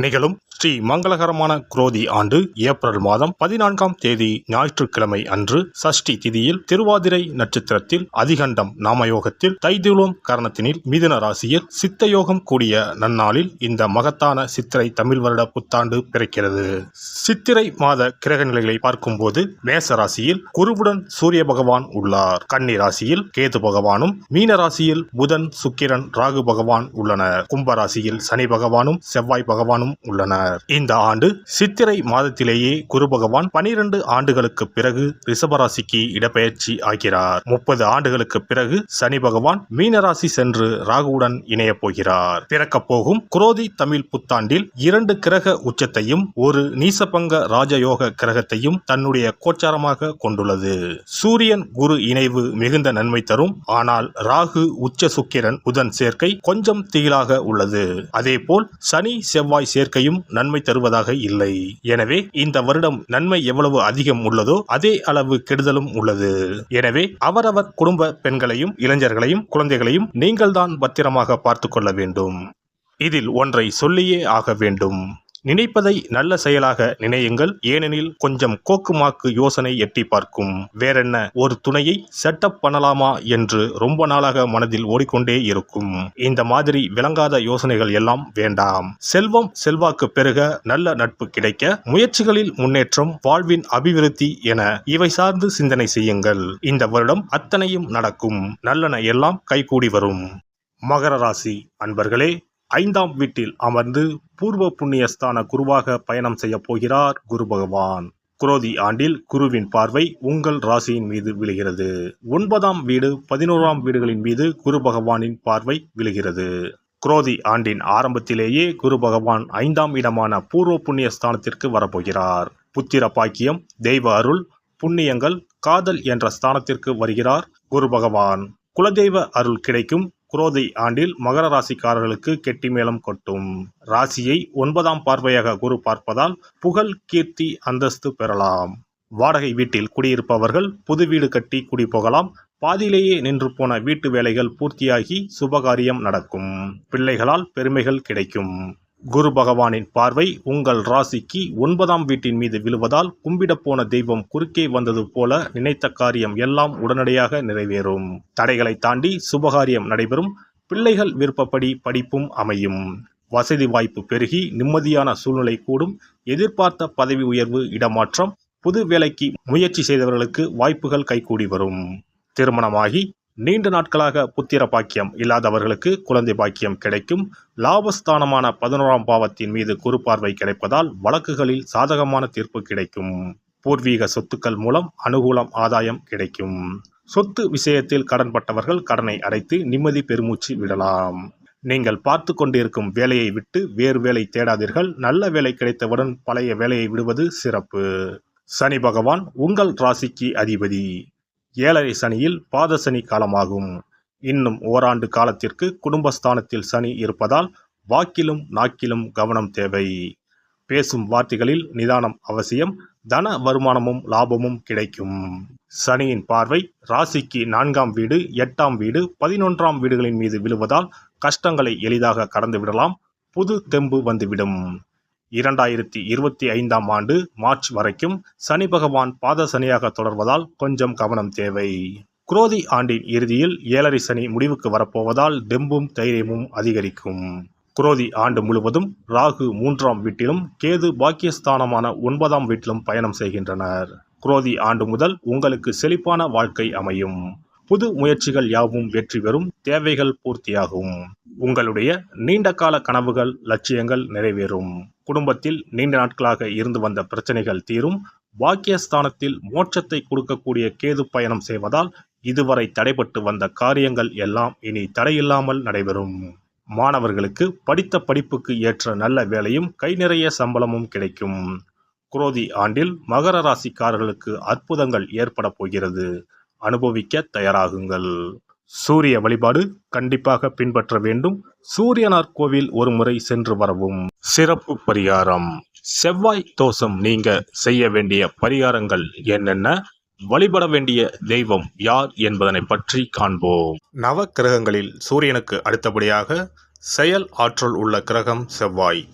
நிகழும் ஸ்ரீ மங்களகரமான குரோதி ஆண்டு ஏப்ரல் மாதம் 14ஆம் தேதி ஞாயிற்றுக்கிழமை அன்று சஷ்டி திதியில் திருவாதிரை நட்சத்திரத்தில் அதிகண்டம் நாமயோகத்தில் தைதுளோம் கரணத்தினில் மிதுன ராசியில் சித்தயோகம் கூடிய நன்னாளில் இந்த மகத்தான சித்திரை தமிழ் வருட புத்தாண்டு பிறக்கிறது. சித்திரை மாத கிரக நிலைகளை பார்க்கும்போது மேச ராசியில் குருவுடன் சூரிய பகவான் உள்ளார். கன்னி ராசியில் கேது பகவானும், மீன ராசியில் புதன், சுக்கிரன், ராகு பகவான் உள்ளனர். கும்பராசியில் சனி பகவானும் செவ்வாய் பகவானும் உள்ளனர். இந்த ஆண்டு சித்திரை மாதத்திலேயே குரு பகவான் 12 ஆண்டுகளுக்கு பிறகு ரிஷபராசிக்கு இடப்பெயர்ச்சி ஆகிறார். 30 ஆண்டுகளுக்கு பிறகு சனி பகவான் மீனராசி சென்று ராகுவுடன் இணைய போகிறார். பிறக்கப் போகும் குரோதி தமிழ் புத்தாண்டில் 2 கிரக உச்சத்தையும் ஒரு நீசபங்க ராஜயோக கிரகத்தையும் தன்னுடைய கோச்சாரமாக கொண்டுள்ளது. சூரியன் குரு இணைவு மிகுந்த நன்மை தரும். ஆனால் ராகு, உச்ச சுக்கிரன், புதன் சேர்க்கை கொஞ்சம் திகிலாக உள்ளது. அதேபோல் சனி செவ்வாய் சேர்க்கையும் நன்மை தருவதாக இல்லை. எனவே இந்த வருடம் நன்மை எவ்வளவு அதிகம் உள்ளதோ அதே அளவு கெடுதலும் உள்ளது. எனவே அவரவர் குடும்ப பெண்களையும் இளைஞர்களையும் குழந்தைகளையும் நீங்கள்தான் பத்திரமாக பார்த்துக் கொள்ள வேண்டும். இதில் ஒன்றை சொல்லியே ஆக வேண்டும். நினைப்பதை நல்ல செயலாக நினையுங்கள். ஏனெனில் கொஞ்சம் கோக்குமாக்கு யோசனை எட்டி பார்க்கும். வேறென்ன, ஒரு துணையை செட்டப் பண்ணலாமா என்று ரொம்ப நாளாக மனதில் ஓடிக்கொண்டே இருக்கும். இந்த மாதிரி விளங்காத யோசனைகள் எல்லாம் வேண்டாம். செல்வம் செல்வாக்கு பெருக, நல்ல நட்பு கிடைக்க, முயற்சிகளில் முன்னேற்றம், வாழ்வின் அபிவிருத்தி என இவை சார்ந்து சிந்தனை செய்யுங்கள். இந்த வருடம் அத்தனையும் நடக்கும். நல்லன எல்லாம் கைகூடி வரும். மகர ராசி அன்பர்களே, 5ஆம் வீட்டில் அமர்ந்து பூர்வ புண்ணியஸ்தான குருவாக பயணம் செய்ய போகிறார் குரு பகவான். குரோதி ஆண்டில் குருவின் பார்வை உங்கள் ராசியின் மீது விழுகிறது. 9ஆம் வீடு, 11ஆம் வீடுகளின் மீது குரு பகவானின் பார்வை விழுகிறது. குரோதி ஆண்டின் ஆரம்பத்திலேயே குரு பகவான் 5ஆம் இடமான பூர்வ புண்ணியஸ்தானத்திற்கு வரப்போகிறார். புத்திர பாக்கியம், தெய்வ அருள், புண்ணியங்கள், காதல் என்ற ஸ்தானத்திற்கு வருகிறார் குரு பகவான். குலதெய்வ அருள் கிடைக்கும். குரோதி ஆண்டில் மகர ராசிக்காரர்களுக்கு கெட்டி மேளம் கொட்டும். ராசியை 9ஆம் பார்வையாக குரு பார்ப்பதால் புகழ், கீர்த்தி, அந்தஸ்து பெறலாம். வாடகை வீட்டில் குடியிருப்பவர்கள் புது வீடு கட்டி குடி போகலாம். பாதியிலேயே நின்று போன வீட்டு வேலைகள் பூர்த்தியாகி சுபகாரியம் நடக்கும். பிள்ளைகளால் பெருமைகள் கிடைக்கும். குரு பகவானின் பார்வை உங்கள் ராசிக்கு 9ஆம் வீட்டின் மீது விழுவதால் கும்பிட போன தெய்வம் குறுக்கே வந்தது போல நினைத்த காரியம் எல்லாம் உடனடியாக நிறைவேறும். தடைகளை தாண்டி சுபகாரியம் நடைபெறும். பிள்ளைகள் விருப்பப்படி படிப்பும் அமையும். வசதி வாய்ப்பு பெருகி நிம்மதியான சூழ்நிலை கூடும். எதிர்பார்த்த பதவி உயர்வு, இடமாற்றம், புது வேலைக்கு முயற்சி செய்தவர்களுக்கு வாய்ப்புகள் கைகூடி வரும். திருமணமாகி நீண்ட நாட்களாக புத்திர பாக்கியம் இல்லாதவர்களுக்கு குழந்தை பாக்கியம் கிடைக்கும். லாபஸ்தானமான 11ஆம் பாவத்தின் மீது குரு பார்வை கிடைப்பதால் வழக்குகளில் சாதகமான தீர்ப்பு கிடைக்கும். பூர்வீக சொத்துக்கள் மூலம் அனுகூலம், ஆதாயம் கிடைக்கும். சொத்து விஷயத்தில் கடன்பட்டவர்கள் கடனை அடைத்து நிம்மதி பெருமூச்சு விடலாம். நீங்கள் பார்த்து கொண்டிருக்கும் வேலையை விட்டு வேறு வேலை தேடாதீர்கள். நல்ல வேலை கிடைத்தவுடன் பழைய வேலையை விடுவது சிறப்பு. சனி பகவான் உங்கள் ராசிக்கு அதிபதி. 7.5 சனியில் பாத சனி காலமாகும். இன்னும் ஓராண்டு காலத்திற்கு குடும்பஸ்தானத்தில் சனி இருப்பதால் வாக்கிலும் நாக்கிலும் கவனம் தேவை. பேசும் வார்த்தைகளில் நிதானம் அவசியம். தன வருமானமும் லாபமும் கிடைக்கும். சனியின் பார்வை ராசிக்கு 4ஆம் வீடு, 8ஆம் வீடு, 11ஆம் வீடுகளின் மீது விழுவதால் கஷ்டங்களை எளிதாக கடந்து விடலாம். புது தெம்பு வந்துவிடும். 2025ஆம் ஆண்டு மார்ச் வரைக்கும் சனி பகவான் பாத சனியாக தொடர்வதால் கொஞ்சம் கவனம் தேவை. குரோதி ஆண்டின் இறுதியில் 7.5 சனி முடிவுக்கு வரப்போவதால் தெம்பும் தைரியமும் அதிகரிக்கும். குரோதி ஆண்டு முழுவதும் ராகு 3ஆம் வீட்டிலும் கேது பாக்கியஸ்தானமான 9ஆம் வீட்டிலும் பயணம் செய்கின்றனர். குரோதி ஆண்டு முதல் உங்களுக்கு செழிப்பான வாழ்க்கை அமையும். புது முயற்சிகள் யாவும் வெற்றி பெறும். தேவைகள் பூர்த்தியாகும். உங்களுடைய நீண்ட கால கனவுகள், லட்சியங்கள் நிறைவேறும். குடும்பத்தில் நீண்ட நாட்களாக இருந்து வந்த பிரச்சனைகள் தீரும். பாக்கியஸ்தானத்தில் மோட்சத்தை கொடுக்கக்கூடிய கேது பயணம் செய்வதால் இதுவரை தடைபட்டு வந்த காரியங்கள் எல்லாம் இனி தடையில்லாமல் நடைபெறும். மாணவர்களுக்கு படித்த படிப்புக்கு ஏற்ற நல்ல வேலையும் கை நிறைய சம்பளமும் கிடைக்கும். குரோதி ஆண்டில் மகர ராசிக்காரர்களுக்கு அற்புதங்கள் ஏற்பட போகிறது. அனுபவிக்க தயாராகுங்கள். சூரிய வழிபாடு கண்டிப்பாக பின்பற்ற வேண்டும். சூரியனார் கோவில் ஒரு முறை சென்று வரவும். சிறப்பு பரிகாரம். செவ்வாய் தோஷம் நீங்க செய்ய வேண்டிய பரிகாரங்கள் என்னென்ன, வழிபட வேண்டிய தெய்வம் யார் என்பதனை பற்றி காண்போம். நவ கிரகங்களில் சூரியனுக்கு அடுத்தபடியாக செயல் ஆற்றல் உள்ள கிரகம் செவ்வாய்.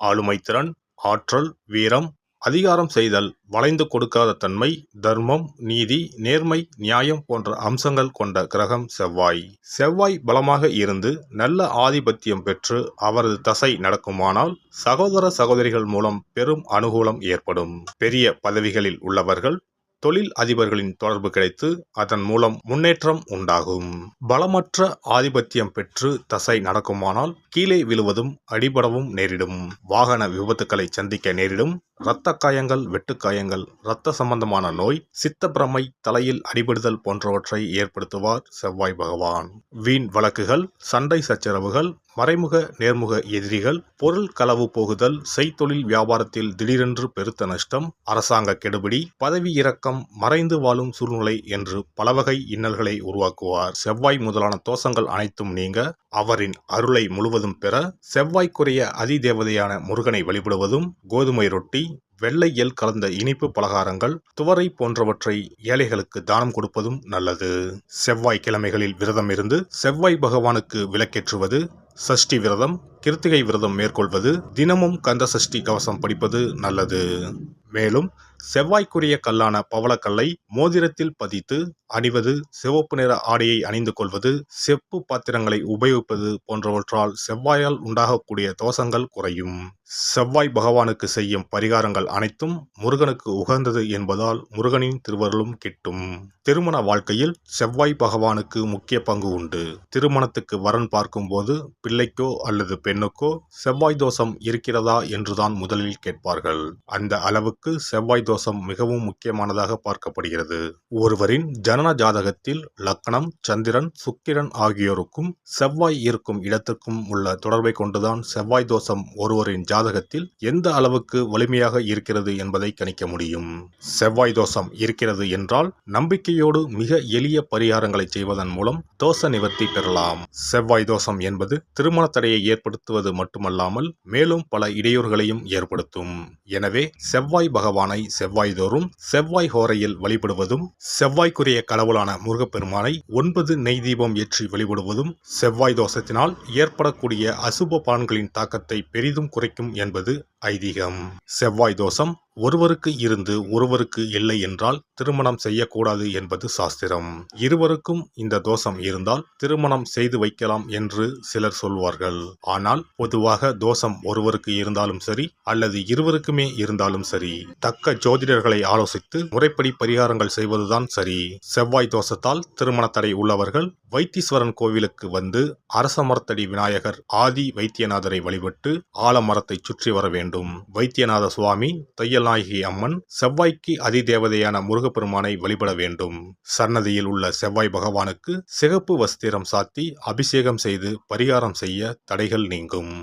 ஆளுமை திறன், ஆற்றல், வீரம், அதிகாரம் செய்தல், வளைந்து கொடுக்காத தன்மை, தர்மம், நீதி, நேர்மை, நியாயம் போன்ற அம்சங்கள் கொண்ட கிரகம் செவ்வாய். செவ்வாய் பலமாக இருந்து நல்ல ஆதிபத்தியம் பெற்று அவரது தசை நடக்குமானால் சகோதர சகோதரிகள் மூலம் பெரும் அனுகூலம் ஏற்படும். பெரிய பதவிகளில் உள்ளவர்கள், தொழில் அதிபர்களின் தொடர்பு கிடைத்து அதன் மூலம் முன்னேற்றம் உண்டாகும். பலமற்ற ஆதிபத்தியம் பெற்று தசை நடக்குமானால் கீழே விழுவதும் அடிபடவும் நேரிடும். வாகன விபத்துக்களை சந்திக்க நேரிடும். இரத்த காயங்கள், வெட்டுக்காயங்கள், இரத்த சம்பந்தமான நோய், சித்தப்பிரமை, தலையில் அடிபடுதல் போன்றவற்றை ஏற்படுத்துவார் செவ்வாய் பகவான். வீண் வழக்குகள், சண்டை சச்சரவுகள், மறைமுக நேர்முக எதிரிகள், பொருள் களவு போகுதல், செய்தொழில் வியாபாரத்தில் திடீரென்று பெருத்த நஷ்டம், அரசாங்க கெடுபிடி, பதவி இறக்கம், மறைந்து வாழும் சூழ்நிலை என்று பலவகை இன்னல்களை உருவாக்குவார். செவ்வாய் முதலான தோஷங்கள் அனைத்தும் நீங்க அவரின் அருளை முழுவதும் பெற செவ்வாய்க்குரிய அதிதேவதையான முருகனை வழிபடுவதும், கோதுமை ரொட்டி, வெள்ளை எள் கலந்த இனிப்பு பலகாரங்கள், துவரை போன்றவற்றை ஏழைகளுக்கு தானம் கொடுப்பதும் நல்லது. செவ்வாய் கிழமைகளில் விரதம் இருந்து செவ்வாய் பகவானுக்கு விளக்கேற்றுவது, சஷ்டி விரதம், கிருத்திகை விரதம் மேற்கொள்வது, தினமும் கந்த சஷ்டி கவசம் படிப்பது நல்லது. மேலும் செவ்வாய்க்குரிய கல்லான பவளக்கல்லை மோதிரத்தில் பதித்து அணிவது, சிவப்பு நிற ஆடையை அணிந்து கொள்வது, செப்பு பாத்திரங்களை உபயோகிப்பது போன்றவற்றால் செவ்வாயால் உண்டாகக்கூடிய தோஷங்கள் குறையும். செவ்வாய் பகவானுக்கு செய்யும் பரிகாரங்கள் அனைத்தும் முருகனுக்கு உகந்தது என்பதால் முருகனின் திருவருளும் கிட்டும். திருமண வாழ்க்கையில் செவ்வாய் பகவானுக்கு முக்கிய பங்கு உண்டு. திருமணத்துக்கு வரன் பார்க்கும்போது பிள்ளைக்கோ அல்லது பெண்ணுக்கோ செவ்வாய் தோஷம் இருக்கிறதா என்றுதான் முதலில் கேட்பார்கள். அந்த அளவுக்கு செவ்வாய் தோஷம் மிகவும் முக்கியமானதாக பார்க்கப்படுகிறது. ஒருவரின் ஜனன ஜாதகத்தில் லக்னம், சந்திரன், சுக்கிரன் ஆகியோருக்கும் செவ்வாய் இருக்கும் இடத்திற்கும் உள்ள தொடர்பை கொண்டுதான் செவ்வாய் தோஷம் ஒருவரின் ஜாதகத்தில் எந்த அளவுக்கு வலிமையாக இருக்கிறது என்பதை கணிக்க முடியும். செவ்வாய் தோஷம் இருக்கிறது என்றால் நம்பிக்கையோடு மிக எளிய பரிகாரங்களை செய்வதன் மூலம் தோஷ நிவர்த்தி பெறலாம். செவ்வாய் தோஷம் என்பது திருமண தடையை ஏற்படுத்துவது மட்டுமல்லாமல் மேலும் பல இடையூறுகளையும் ஏற்படுத்தும். எனவே செவ்வாய் பகவானை செவ்வாய் தோறும் செவ்வாய் ஹோரையில் வழிபடுவதும், செவ்வாய்க்குரிய கடவுளான முருகப்பெருமானை 9 நெய் தீபம் ஏற்றி வழிபடுவதும் செவ்வாய் தோஷத்தினால் ஏற்படக்கூடிய அசுப பலன்களின் தாக்கத்தை பெரிதும் குறைக்கும் என்பது ஐதீகம். செவ்வாய் தோஷம் ஒருவருக்கு இருந்து ஒருவருக்கு இல்லை என்றால் திருமணம் செய்யக்கூடாது என்பது சாஸ்திரம். இருவருக்கும் இந்த தோஷம் இருந்தால் திருமணம் செய்து வைக்கலாம் என்று சிலர் சொல்வார்கள். ஆனால் பொதுவாக தோஷம் ஒருவருக்கு இருந்தாலும் சரி அல்லது இருவருக்குமே இருந்தாலும் சரி, தக்க ஜோதிடர்களை ஆலோசித்து முறைப்படி பரிகாரங்கள் செய்வதுதான் சரி. செவ்வாய் தோஷத்தால் திருமண தடை உள்ளவர்கள் வைத்தீஸ்வரன் கோவிலுக்கு வந்து அரசமரத்தடி விநாயகர் ஆதி வைத்தியநாதரை வழிபட்டு ஆலமரத்தை சுற்றி வர வேண்டும். வைத்தியநாத சுவாமி, தையல்நாயகி அம்மன், செவ்வாய்க்கு அதிதேவதையான முருகப்பெருமானை வழிபட வேண்டும். சன்னதியில் உள்ள செவ்வாய் பகவானுக்கு சிகப்பு வஸ்திரம் சாத்தி அபிஷேகம் செய்து பரிகாரம் செய்ய தடைகள் நீங்கும்.